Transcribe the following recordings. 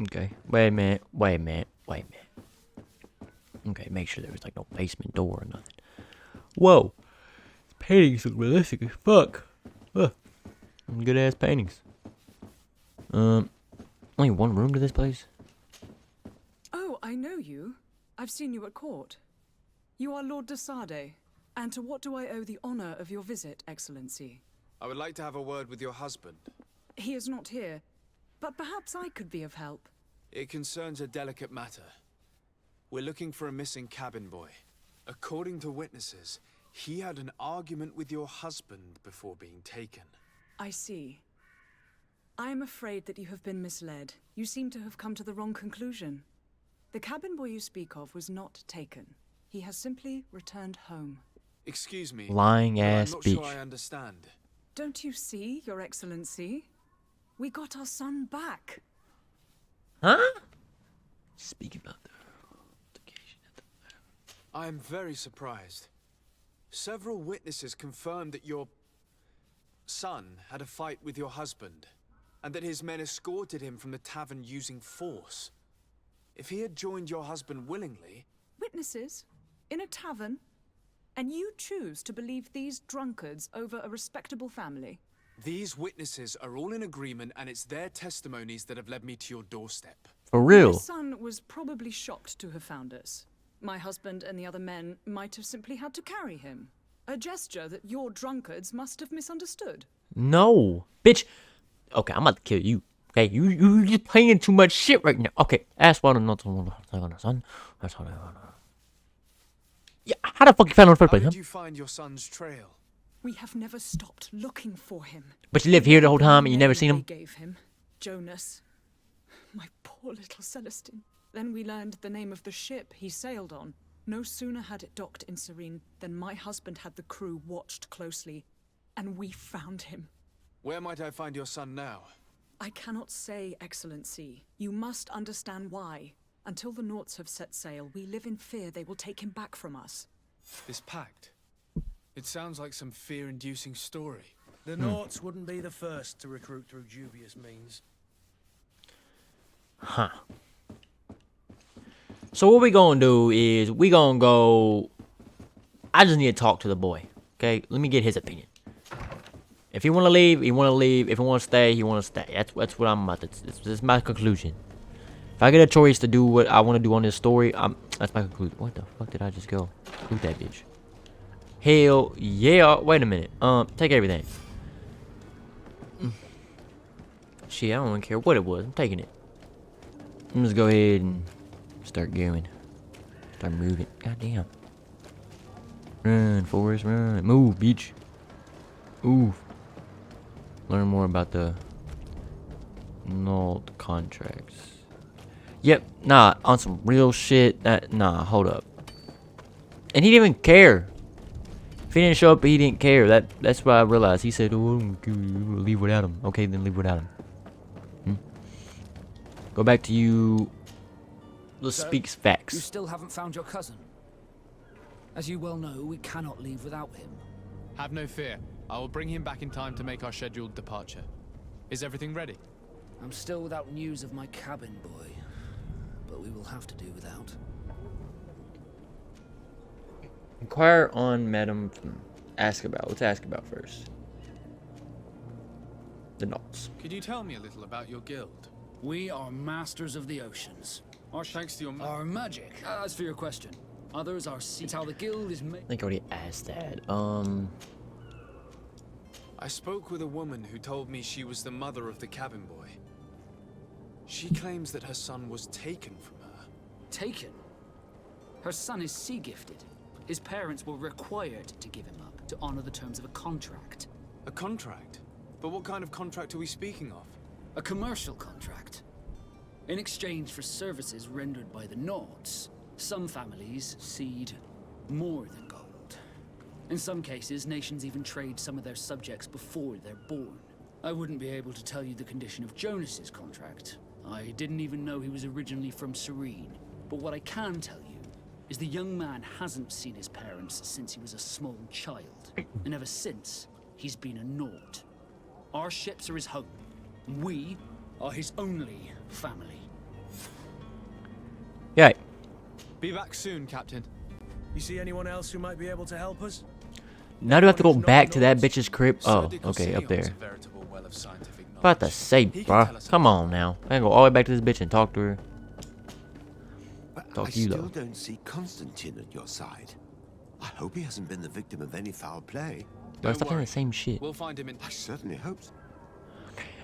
Okay. Wait a minute. Wait a minute. Wait a minute. Okay, make sure there was like no basement door or nothing. Whoa. This paintings look realistic as fuck. Ugh. Good ass paintings. Only one room to this place? Oh, I know you. I've seen you at court. You are Lord de Sade. And to what do I owe the honor of your visit, Excellency? I would like to have a word with your husband. He is not here, but perhaps I could be of help. It concerns a delicate matter. We're looking for a missing cabin boy. According to witnesses, he had an argument with your husband before being taken. I see. I am afraid that you have been misled. You seem to have come to the wrong conclusion. The cabin boy you speak of was not taken. He has simply returned home. Excuse me. Lying ass I'm not bitch. sure I understand. Don't you see, Your Excellency? We got our son back. Huh? Speak about the occasion at the I am very surprised. Several witnesses confirmed that your son had a fight with your husband, and that his men escorted him from the tavern using force. If he had joined your husband willingly... Witnesses? In a tavern? And you choose to believe these drunkards over a respectable family? These witnesses are all in agreement, and it's their testimonies that have led me to your doorstep. For real? My son was probably shocked to have found us. My husband and the other men might have simply had to carry him. A gesture that your drunkards must have misunderstood. No. Bitch. Okay, I'm about to kill you. Okay, you just playing too much shit right now. Okay, ask one not on son. That's how I know. Yeah, how the fuck you found him in the first How place, huh? did you find your son's trail? We have never stopped looking for him. But you live here the whole time and you never seen him? They gave him Jonas. My poor little Celestine. Then we learned the name of the ship he sailed on. No sooner had it docked in Serene than my husband had the crew watched closely, and we found him. Where might I find your son now? I cannot say, Excellency. You must understand why. Until the Naughts have set sail, we live in fear they will take him back from us. This pact? It sounds like some fear-inducing story. The Naughts wouldn't be the first to recruit through dubious means. Huh. So what we gonna do is we gonna go... I just need to talk to the boy. Okay? Let me get his opinion. If he want to leave, he want to leave. If he want to stay, he want to stay. That's what I'm about to... That's my conclusion. If I get a choice to do what I want to do on this story, that's my conclusion. What the fuck did I just go? Look that bitch. Hell yeah. Wait a minute. Take everything. Shit, I don't even care what it was. I'm taking it. I'm just go ahead and start going. Start moving. Goddamn. Run, Forrest, run. Move, bitch. Ooh. Learn more about the nulled contracts. Yep, nah, on some real shit. Nah, hold up. And he didn't even care. If he didn't show up, he didn't care. That's what I realized. He said, "Oh, leave without him." Okay, then leave without him. Go back to you. Let's speak facts. You still haven't found your cousin. As you well know, we cannot leave without him. Have no fear. I will bring him back in time to make our scheduled departure. Is everything ready? I'm still without news of my cabin boy, but we will have to do without. Inquire on Madam. Ask about. Let's ask about first. The Naughts. Could you tell me a little about your guild? We are masters of the oceans. Thanks to your Our magic. As for your question, others are it's how the guild is made. I think I already asked that. I spoke with a woman who told me she was the mother of the cabin boy. She claims that her son was taken from her. Taken? Her son is sea gifted. His parents were required to give him up to honor the terms of a contract. A contract? But what kind of contract are we speaking of? A commercial contract. In exchange for services rendered by the Naughts, some families cede more than gold. In some cases, nations even trade some of their subjects before they're born. I wouldn't be able to tell you the condition of Jonas's contract. I didn't even know he was originally from Serene. But what I can tell you is the young man hasn't seen his parents since he was a small child. And ever since, he's been a Naught. Our ships are his home. We are his only family. Yeah. Be back soon, Captain. You see anyone else who might be able to help us? Now do I have to go Anyone who's back not to that Norse? bitch's crib? Oh, Sir de okay, up Cossillon's there. a veritable well of scientific About to knowledge. say, He can bro. tell us Come about on now. I gotta go all the way back to this bitch and talk to her. But Talk I to you, still though. don't see Constantine at your side. I hope he hasn't been the victim of any foul play. Bro, stop saying worry. the same shit. We'll find him in. I certainly hope so.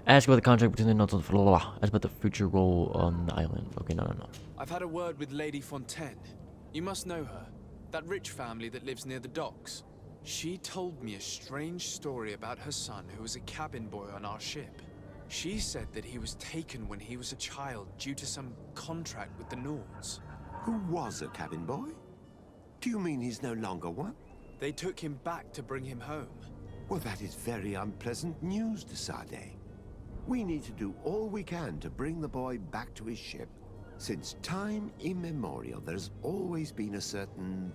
Ask about the contract between the notes of blah, blah, blah. Ask about the future role on the island. Okay, no. I've had a word with Lady Fontaine. You must know her. That rich family that lives near the docks. She told me a strange story about her son who was a cabin boy on our ship. She said that he was taken when he was a child due to some contract with the Nords. Who was a cabin boy? Do you mean he's no longer one? They took him back to bring him home. Well, that is very unpleasant news, de Sade. We need to do all we can to bring the boy back to his ship. Since time immemorial, there's always been a certain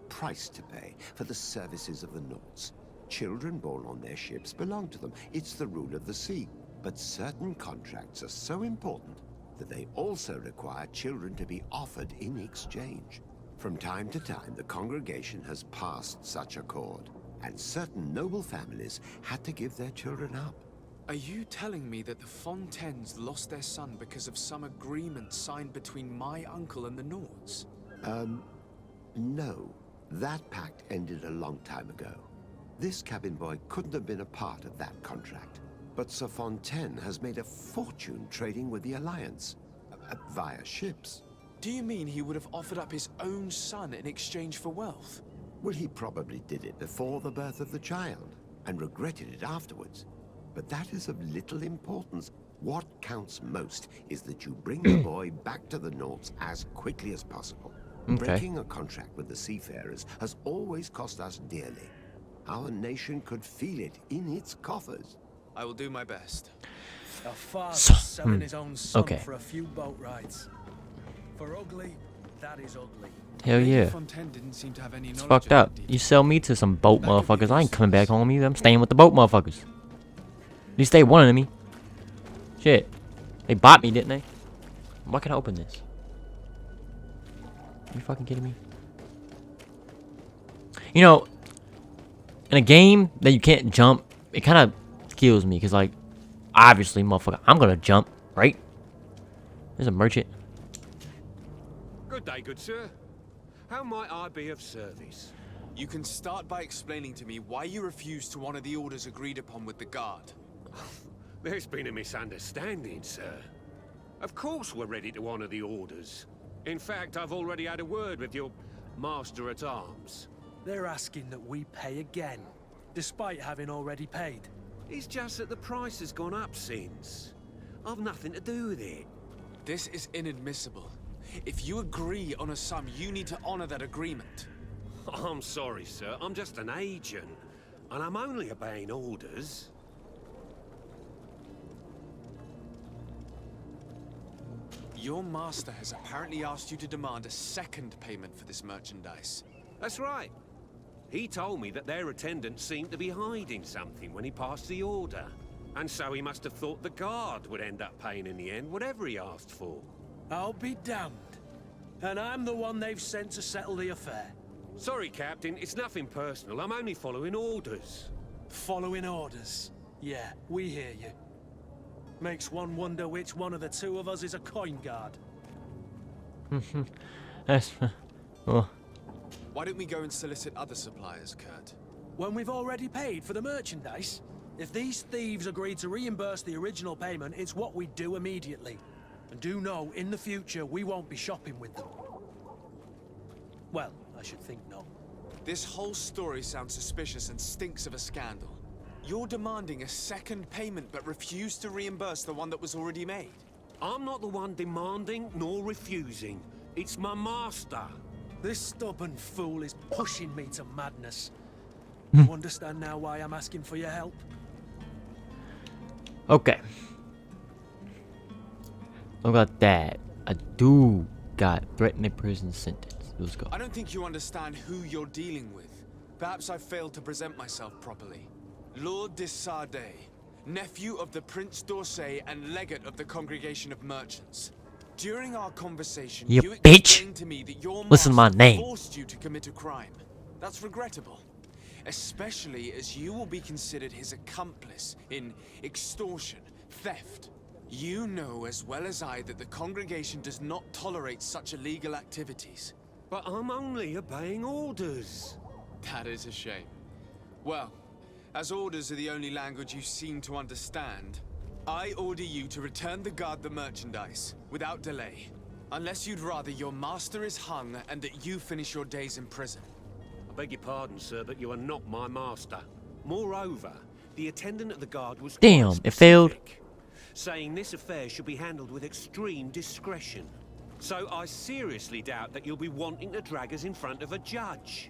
price to pay for the services of the Nords. Children born on their ships belong to them. It's the rule of the sea. But certain contracts are so important that they also require children to be offered in exchange. From time to time, the congregation has passed such accord, and certain noble families had to give their children up. Are you telling me that the Fontaines lost their son because of some agreement signed between my uncle and the Nords? No. That pact ended a long time ago. This cabin boy couldn't have been a part of that contract. But Sir Fontaine has made a fortune trading with the Alliance, via ships. Do you mean he would have offered up his own son in exchange for wealth? Well, he probably did it before the birth of the child, and regretted it afterwards. But that is of little importance. What counts most is that you bring the boy back to the Nords as quickly as possible. Okay. Breaking a contract with the seafarers has always cost us dearly. Our nation could feel it in its coffers. I will do my best. A father So- selling his own son okay. for a few boat rides. For ugly, that is ugly. Hell Lady yeah. Fontaine didn't seem to have any It's knowledge fucked of that up. deed. You sell me to some boat motherfuckers. I ain't coming back home either. I'm staying with the boat motherfuckers. At least they wanted me. Shit. They bought me, didn't they? Why can't I open this? Are you fucking kidding me? You know, in a game that you can't jump, it kind of kills me. Because, like, obviously, motherfucker, I'm going to jump, right? There's a merchant. Good day, good sir. How might I be of service? You can start by explaining to me why you refused to honor the orders agreed upon with the guard. There's been a misunderstanding, sir. Of course we're ready to honor the orders. In fact, I've already had a word with your master-at-arms. They're asking that we pay again, despite having already paid. It's just that the price has gone up since. I've nothing to do with it. This is inadmissible. If you agree on a sum, you need to honor that agreement. I'm sorry, sir. I'm just an agent. And I'm only obeying orders. Your master has apparently asked you to demand a second payment for this merchandise. That's right. He told me that their attendants seemed to be hiding something when he passed the order. And so he must have thought the guard would end up paying in the end, whatever he asked for. I'll be damned. And I'm the one they've sent to settle the affair. Sorry, Captain, it's nothing personal. I'm only following orders. Following orders. Yeah, we hear you. Makes one wonder which one of the two of us is a coin guard. That's... Well, Why don't we go and solicit other suppliers, Kurt? When we've already paid for the merchandise? If these thieves agree to reimburse the original payment, it's what we do immediately. And do know, in the future, we won't be shopping with them. Well, I should think not. This whole story sounds suspicious and stinks of a scandal. You're demanding a second payment but refuse to reimburse the one that was already made. I'm not the one demanding nor refusing. It's my master. This stubborn fool is pushing me to madness. You understand now why I'm asking for your help? okay. What about that? A dude got threatened a prison sentence. Let's go. I don't think you understand who you're dealing with. Perhaps I failed to present myself properly. Lord de Sade, nephew of the Prince d'Orsay and legate of the Congregation of Merchants. During our conversation, You you bitch. explained to me that your Listen to my master name. forced you to commit a crime. That's regrettable, especially as you will be considered his accomplice in extortion, theft. You know as well as I that the congregation does not tolerate such illegal activities. But I'm only obeying orders. That is a shame. Well, as orders are the only language you seem to understand, I order you to return the guard the merchandise, without delay. Unless you'd rather your master is hung and that you finish your days in prison. I beg your pardon, sir, but you are not my master. Moreover, the attendant at the guard was Damn, quite it failed. specific, saying this affair should be handled with extreme discretion. So I seriously doubt that you'll be wanting to drag us in front of a judge.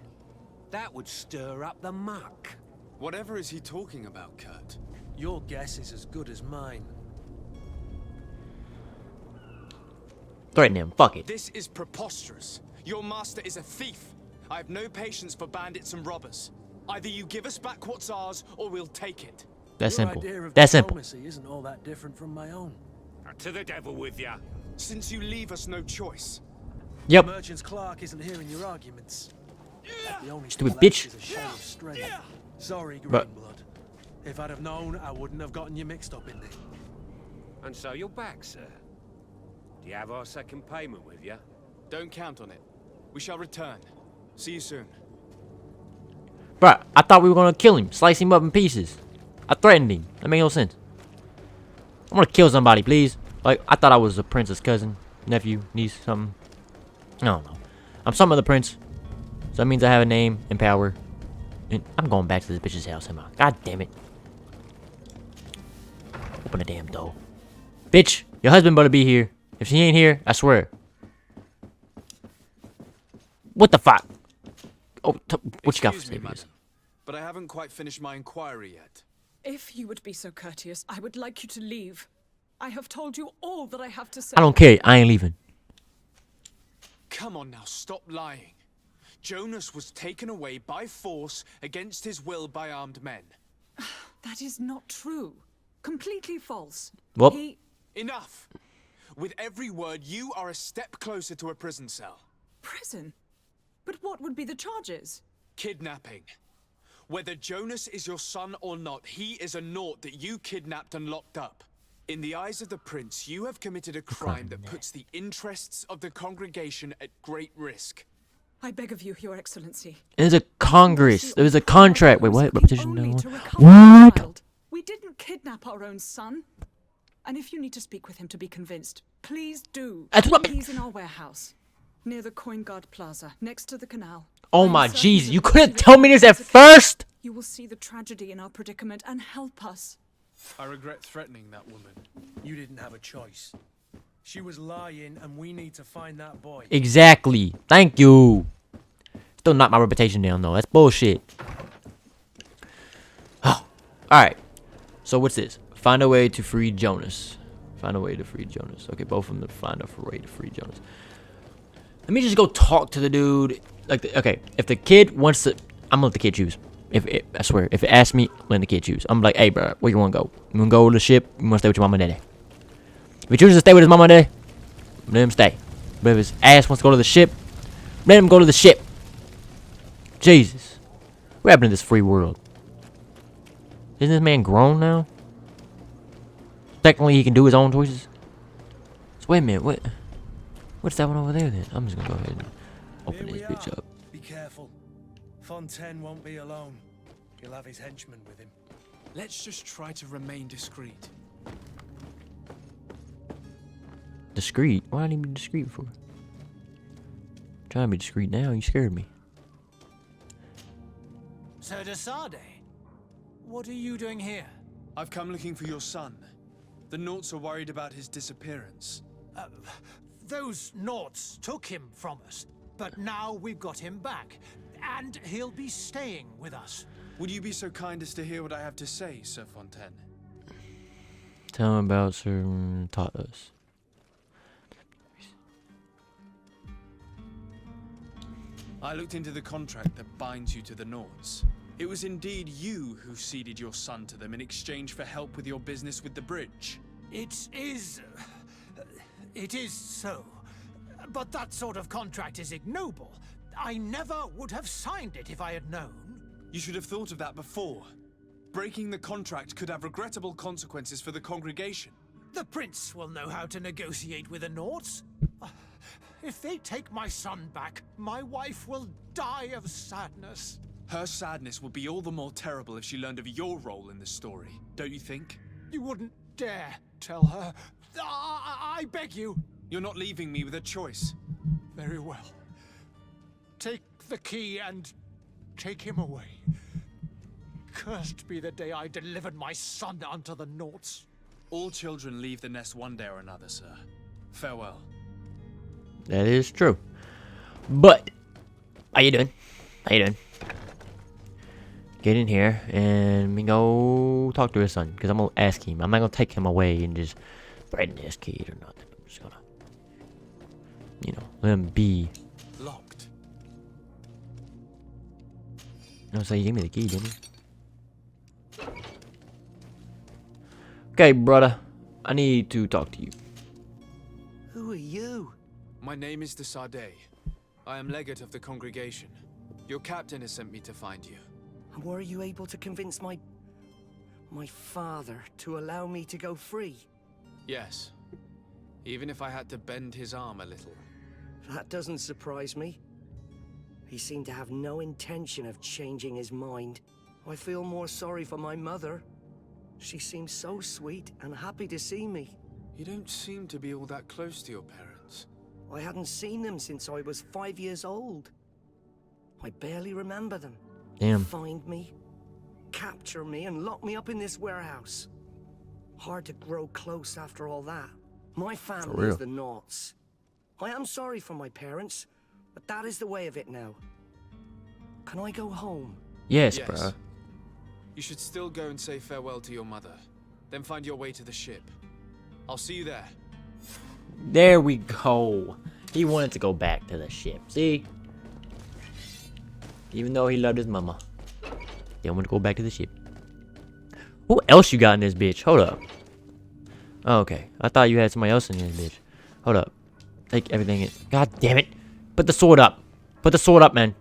That would stir up the muck. Whatever is he talking about, Kurt? Your guess is as good as mine. Threaten him. Fuck it. This is preposterous. Your master is a thief. I have no patience for bandits and robbers. Either you give us back what's ours, or we'll take it. That's Your simple. idea of That's simple. diplomacy isn't all that different from my own. To the devil with ya. Since you leave us no choice. Yep. Merchant's clerk isn't hearing your arguments. The only Stupid thing left bitch. is a show of strength. Sorry, But- Greenblood. If I'd have known, I wouldn't have gotten you mixed up in it. And so you're back, sir. Do you have our second payment with you? Don't count on it. We shall return. See you soon. Bruh, I thought we were gonna kill him, slice him up in pieces. I threatened him. That made no sense. I'm gonna kill somebody, please. Like, I thought I was a prince's cousin, nephew, niece, something. I don't know. I'm some other prince. So that means I have a name and power. And I'm going back to this bitch's house, am I? God damn it. Open the damn door. Bitch, your husband better be here. If she ain't here, I swear. What the fuck? Oh, what you got for Excuse me, me? madam, but I haven't quite finished my inquiry yet. If you would be so courteous, I would like you to leave. I have told you all that I have to say. I don't care. I ain't leaving. Come on now, stop lying. Jonas was taken away by force against his will by armed men. That is not true. Completely false. Well- He... Enough! With every word, you are a step closer to a prison cell. Prison? But what would be the charges? Kidnapping. Whether Jonas is your son or not, he is a naught that you kidnapped and locked up. In the eyes of the prince, you have committed a crime that puts the interests of the congregation at great risk. I beg of you, Your Excellency. There's a Congress. There's a contract. Wait, what? Repetition? Only No. to recover our What? child. We didn't kidnap our own son. And if you need to speak with him to be convinced, please do. That's what- He's in our warehouse, near the Coin Guard Plaza, next to the canal. Oh I am my certain Jesus! that You if couldn't you tell me this at recognize the first. You will see the tragedy in our predicament and help us. I regret threatening that woman. You didn't have a choice. She was lying, and we need to find that boy. Exactly. Thank you. Still not my reputation down though. That's bullshit. Oh. All right. So what's this? Find a way to free Jonas. Find a way to free Jonas. Okay, both of them to find a way to free Jonas. Let me just go talk to the dude. Like, okay, if the kid wants to, I'm gonna let the kid choose. I swear, if it asks me, let the kid choose. I'm like, hey, bro, where you wanna go? You wanna go to the ship? You wanna stay with your mama and daddy? If he chooses to stay with his mama and daddy, let him stay. But if his ass wants to go to the ship, let him go to the ship. Jesus, what happened to this free world? Isn't this man grown now? Technically, he can do his own choices. So wait a minute, what's that one over there then? I'm just gonna go ahead and open Here this we bitch are. up. Be careful. Fontaine won't be alone. He'll have his henchmen with him. Let's just try to remain discreet. Discreet? Why didn't you be discreet before? Trying to be discreet now, you scared me. Sir de Sade, what are you doing here? I've come looking for your son. The Naughts are worried about his disappearance. Those Naughts took him from us, but now we've got him back, and he'll be staying with us. Would you be so kind as to hear what I have to say, Sir Fontaine? Tell him about Sir taught us. I looked into the contract that binds you to the Naughts. It was indeed you who ceded your son to them in exchange for help with your business with the bridge. It is... It is so. But that sort of contract is ignoble. I never would have signed it if I had known. You should have thought of that before. Breaking the contract could have regrettable consequences for the congregation. The prince will know how to negotiate with the Nords. If they take my son back, my wife will die of sadness. Her sadness would be all the more terrible if she learned of your role in the story, don't you think? You wouldn't dare tell her. I beg you. You're not leaving me with a choice. Very well. Take the key and take him away. Cursed be the day I delivered my son unto the Nords. All children leave the nest one day or another, sir. Farewell. That is true. But, how you doing? How you doing? Get in here and we go talk to his son. Because I'm going to ask him. I'm not going to take him away and just threaten this kid or nothing. I'm just going to, you know, let him be. Locked. No, so you gave me the key, didn't you? Okay, brother. I need to talk to you. Who are you? My name is de Sardet. I am legate of the congregation. Your captain has sent me to find you. And were you able to convince my father to allow me to go free? Yes. Even if I had to bend his arm a little. That doesn't surprise me. He seemed to have no intention of changing his mind. I feel more sorry for my mother. She seems so sweet and happy to see me. You don't seem to be all that close to your parents. I hadn't seen them since I was 5 years old. I barely remember them. Damn. Find me, capture me, and lock me up in this warehouse. Hard to grow close after all that. My family is the Nords. I am sorry for my parents, but that is the way of it now. Can I go home? Yes, bro. You should still go and say farewell to your mother. Then find your way to the ship. I'll see you there. There we go. He wanted to go back to the ship. See? Even though he loved his mama. He wanted to go back to the ship. Who else you got in this bitch? Hold up. Oh, okay. I thought you had somebody else in this bitch. Hold up. Take everything in. God damn it. Put the sword up. Put the sword up, man.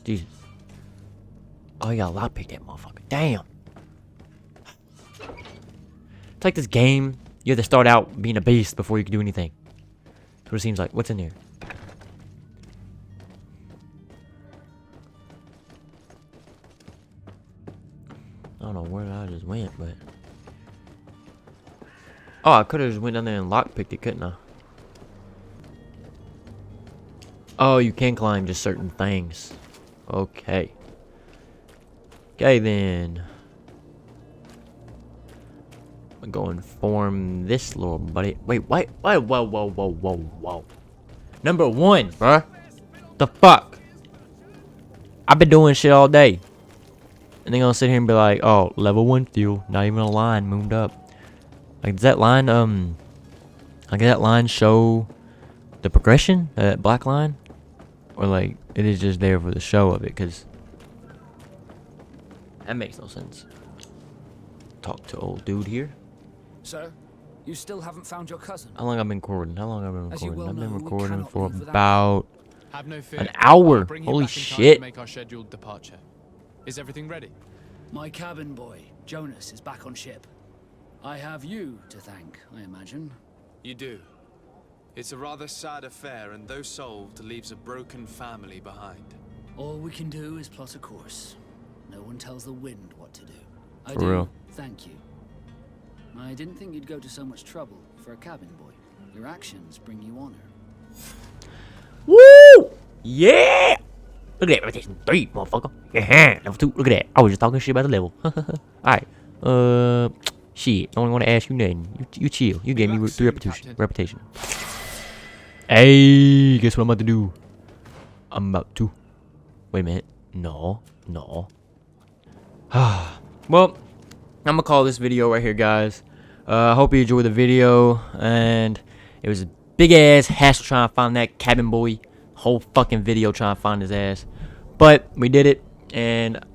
Jesus. Oh, you got lockpick that motherfucker. Damn. It's like this game. You have to start out being a beast before you can do anything. That's what it seems like. What's in here? I don't know where I just went, but... Oh, I could have just went down there and lockpicked it, couldn't I? Oh, you can climb just certain things. Okay. Okay, then. I'm going to inform this little buddy. Wait, wait, whoa, whoa, whoa, whoa, whoa, whoa. Number 1, bruh. The fuck? I've been doing shit all day. And they gonna sit here and be like, oh, level 1 steel. Not even a line mooned up. Like, does that line, like, does that line show the progression? That black line? Or, like, it is just there for the show of it? Because that makes no sense. Talk to old dude here. Sir, you still haven't found your cousin. How long I've been recording? How long I've been As you recording? well I've been know, we recording cannot for leave without about Have no fear. an hour. I'll bring you Holy back in time shit. to make our scheduled departure. Is everything ready? My cabin boy, Jonas, is back on ship. I have you to thank, I imagine. You do. It's a rather sad affair, and though solved, leaves a broken family behind. All we can do is plot a course. No one tells the wind what to do. I For do real. thank you. I didn't think you'd go to so much trouble for a cabin boy. Your actions bring you honor. Woo! Yeah! Look at that, reputation 3, motherfucker. Yeah, level 2. Look at that. I was just talking shit about the level. Alright. Shit. I don't want to ask you nothing. You chill. You gave me Relax 3 soon, reputation. Hey, guess what I'm about to do? I'm about to. Wait a minute. No. No. Well, I'm gonna call this video right here, guys. I hope you enjoyed the video. And it was a big ass hassle trying to find that cabin boy. Whole fucking video trying to find his ass. But we did it. And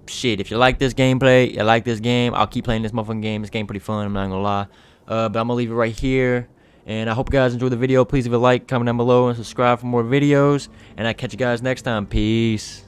shit, if you like this gameplay, you like this game, I'll keep playing this motherfucking game. This game pretty fun, I'm not gonna lie. But I'm gonna leave it right here. And I hope you guys enjoyed the video. Please leave a like, comment down below, and subscribe for more videos. And I'll catch you guys next time. Peace.